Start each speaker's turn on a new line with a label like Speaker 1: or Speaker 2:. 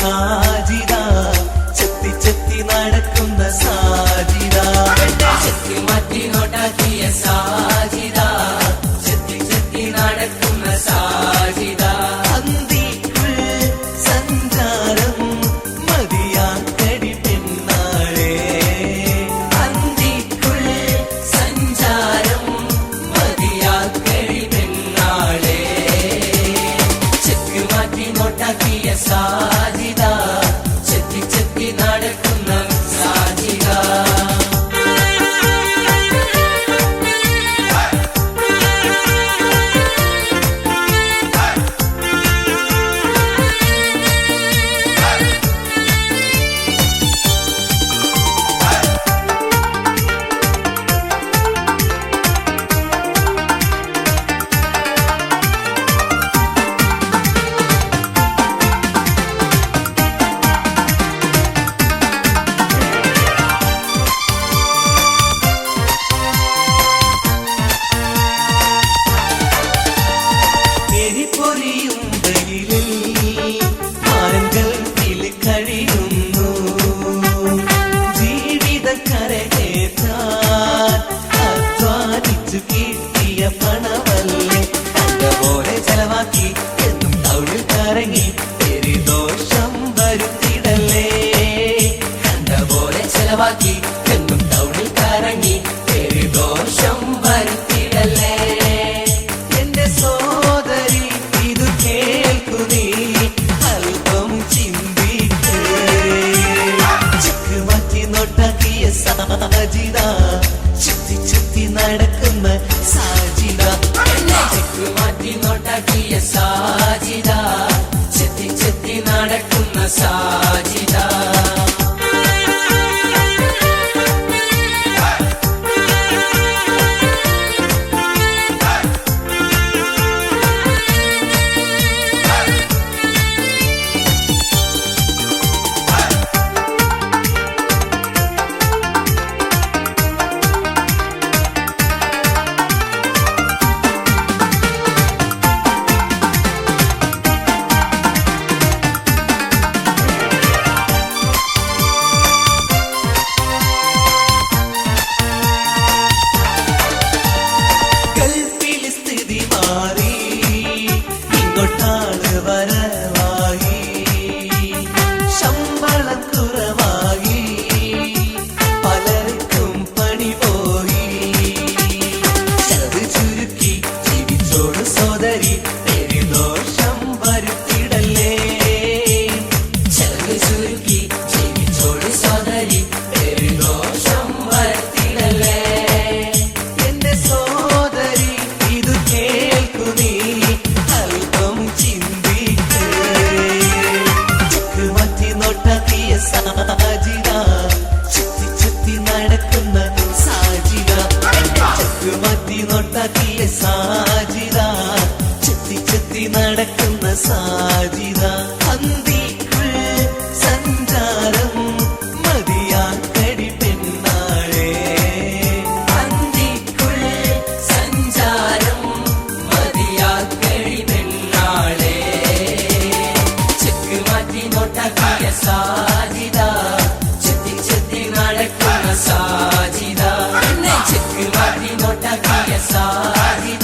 Speaker 1: സാജിദ ചെത്തി ചെത്തി നടക്കുന്ന സാജിദ ചെത്തി മാറ്റി നോട്ടാക്കിയ സാജിദ ചെത്തി ചെത്തി നടക്കുന്ന സാജിദ അന്തിക്കുൾ സഞ്ചാരം മതിയാക്കടി പെണ്ണാളെ അന്തിക്കുൾ സഞ്ചാരം മതിയാക്കടി പെണ്ണാളെ ചെത്തി മാറ്റി നോട്ടാക്കിയ സാജിദ ചെത്തി ചെത്തി നടക്കുന്ന സാജിദ കഴിയുന്നു ജീവിതം കരകേറ്റാൻ അധ്വാനിച്ചു കിട്ടിയ പണമല്ലേ കണ്ടപോലെ ചെലവാക്കി എന്നും തൗളിൽ കറങ്ങി പെരുദോഷം വരുത്തിടല്ലേ കണ്ടപോലെ ചെലവാക്കി എന്നും തൗളിൽ കറങ്ങി പെരുദോഷം വരുത്തിടല്ലേ എന്റെ സോദരി ഇത് കേൾക്കുന്നീ സാജിദ ചെത്തി ചെത്തി നടക്കുന്ന സാജിദ ചെക്ക് മാറ്റി നോട്ടാക്കിയ സാജിദ ചെത്തി ചെത്തി നടക്കുന്ന സാജിദ വരവായി ശമ്പളം കുറവായി പലർക്കും പണി പോയി ചെറു ചുരുക്കി ജീവിച്ചോട് സോദരി പെരുദോഷം വരുത്തിടല്ലേ ചെറു ചുരുക്കി ജീവിച്ചോട് സോദരി പെരുദോഷം വരുത്തിടല്ലേ എന്റെ സോദരി ഇത് കേൾക്കുന്നീ സാജിദ ചെത്തി ചെത്തി നടക്കുന്ന സാജിദ ചെക്ക് മാറ്റി നോട്ടാക്കിയ സാജിദ ചെത്തി ചെത്തി നടക്കുന്ന സാജിദ അന്തിക്കുൾ സഞ്ചാരം മതിയാക്കടി പെണ്ണാളെ അന്തിക്കുൾ സഞ്ചാരം മതിയാക്കടി പെണ്ണാളെ ചെക്ക് മാറ്റി നോട്ടാക്കിയ സാജിദ ചെത്തി ചെത്തി നടക്കുന്ന സാജിദ ചെക്ക് മാറ്റി നോട്ടാക്കിയ സാജിദ